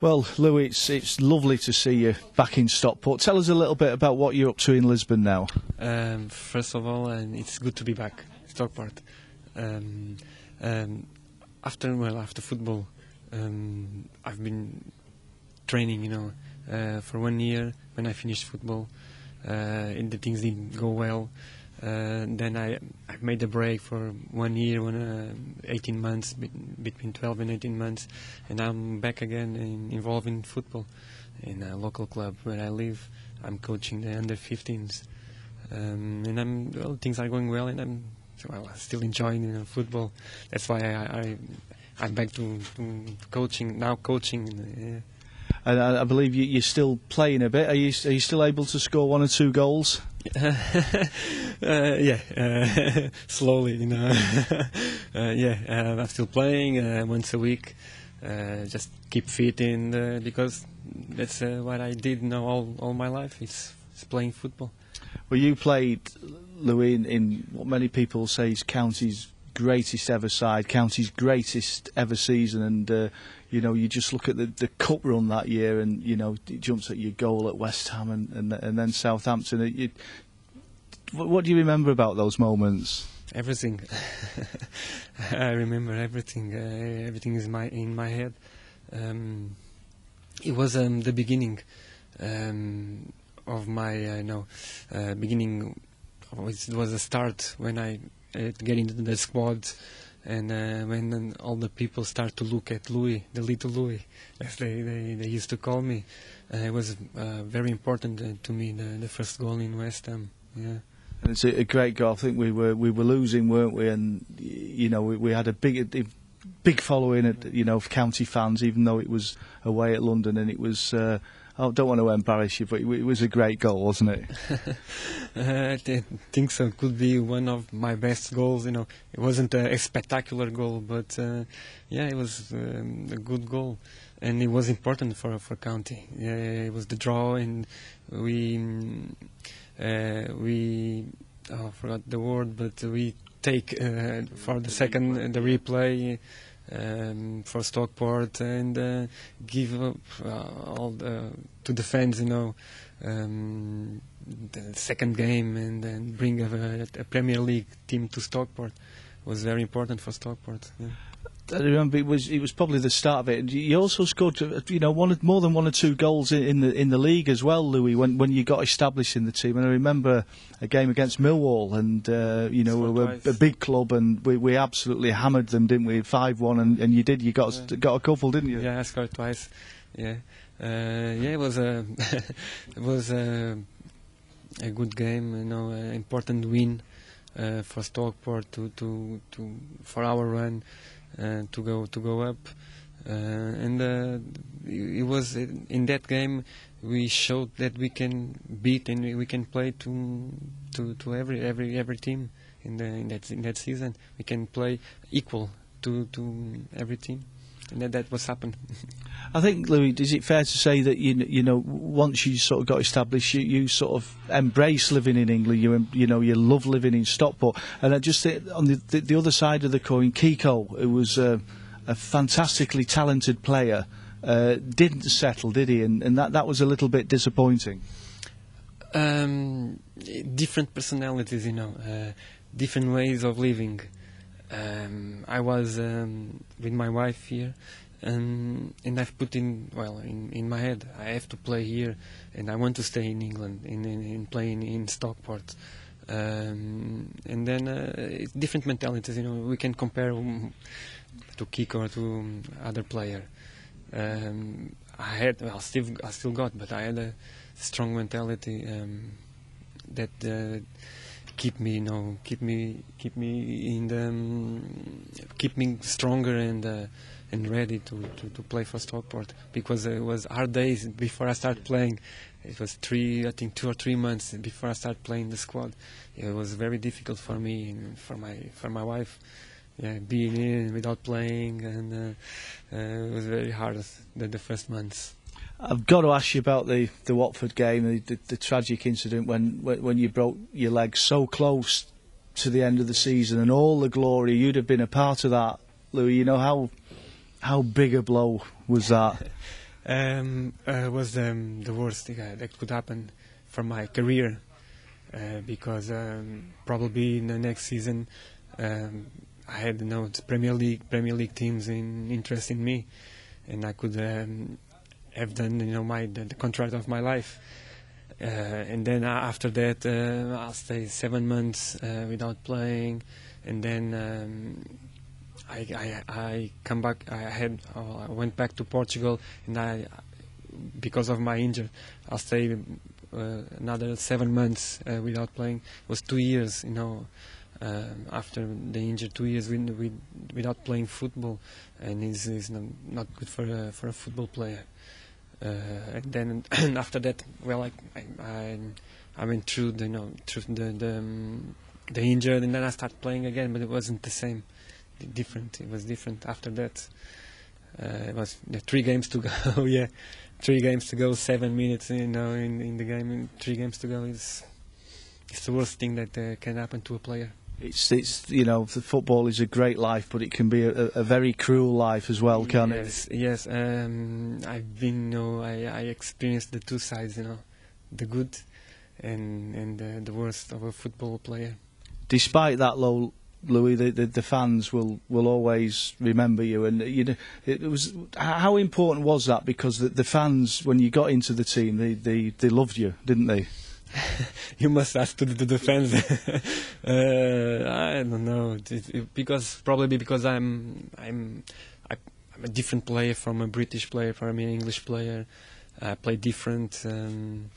Well, Louis, it's lovely to see you back in Stockport. Tell us a little bit about what you're up to in Lisbon now. First of all, it's good to be back, Stockport. After football, I've been training, for 1 year. When I finished football, and the things didn't go well. Then I made a break for 1 year, 18 months, between 12 and 18 months, and I'm back again involved in football in a local club where I live. I'm coaching the under-15s, and things are going well, and I'm still enjoying football. That's why I'm back to coaching now. Coaching. And I believe you're still playing a bit. Are you still able to score 1 or 2 goals? Yeah, slowly, I'm still playing once a week. Just keep fit because that's what I did all my life. It's playing football. Well, you played, Louis, in what many people say is County's greatest ever side, County's greatest ever season, and you just look at the cup run that year, and it jumps at your goal at West Ham and then Southampton. What do you remember about those moments? Everything. I remember everything. Everything is in my head. It was the beginning of my beginning. It was a start when I get into the squad, and when all the people start to look at Louis, the little Louis, as they used to call me. It was very important to me, the first goal in West Ham. Yeah. And it's a great goal. I think we were losing, weren't we? And we had a big following of County fans, even though it was away at London, and it was. I don't want to embarrass you, but it was a great goal, wasn't it? I think so. It could be one of my best goals. It wasn't a spectacular goal, but it was a good goal, and it was important for County. It was the draw, and we forgot the word, but we take for the second the replay. For Stockport, and give up to the fans, the second game, and then bring a Premier League team to Stockport. It was very important for Stockport. Yeah. I remember it was probably the start of it. You also scored, more than 1 or 2 goals in the league as well, Louis. When you got established in the team, and I remember a game against Millwall, and we were a big club, and we absolutely hammered them, didn't we? 5-1, and you got a couple, didn't you? Yeah, I scored twice. Yeah, it was a good game. An important win for Stockport for our run. To go up, and it was in that game we showed that we can beat and we can play to every team in that season. We can play equal to every team, and that was happened. I think, Louis, is it fair to say that once you sort of got established, you sort of embrace living in England. You love living in Stockport, and I just think on the other side of the coin, Kiko, who was a fantastically talented player, didn't settle, did he? And that was a little bit disappointing. Different personalities, different ways of living. I was with my wife here, and I've put in my head I have to play here, and I want to stay in England, in playing in Stockport. And then it's different mentalities. We can compare to Kiko or to other player. I still got, but I had a strong mentality that. Keep me stronger and ready to play for Stockport, because it was hard days before I started playing. It was 2 or 3 months before I started playing the squad. It was very difficult for me and for my wife. Yeah, being in without playing, and it was very hard the first months. I've got to ask you about the Watford game, the tragic incident when you broke your leg so close to the end of the season, and all the glory. You'd have been a part of that, Louis. How big a blow was that? Was the worst thing that could happen for my career, because probably in the next season I had the Premier League teams interest in me, and I could have done the contract of my life. And then after that, I'll stay 7 months without playing, and then I come back. I went back to Portugal, and because of my injury, I'll stay another 7 months without playing. It was 2 years, after the injury, 2 years without playing football, and it's not good for a football player. And then after that, well, I went through the injury, and then I started playing again, but it wasn't the same. Different. It was different after that. It was 3 games to go. Yeah, 3 games to go, 7 minutes. In the game, 3 games to go. It's the worst thing that can happen to a player. It's the football is a great life, but it can be a very cruel life as well, can't it? Yes. I've been, I experienced the two sides, the good and the worst of a football player. Despite that, Louis, the fans will always remember you, and it was how important was that? Because the fans, when you got into the team, they loved you, didn't they? You must ask to the fans. I don't know, because I'm a different player from a British player, from an English player. I play different, and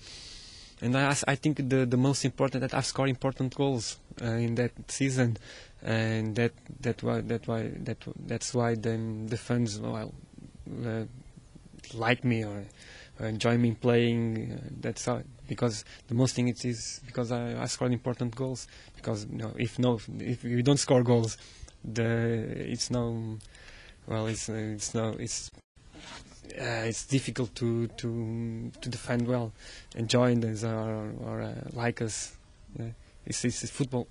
I think the most important that I've scored important goals in that season, and that's why the fans like me or enjoy me playing. That's how, because the most thing it is because I scored important goals. Because if you don't score goals, it's difficult to defend well and join us or like us. It's football.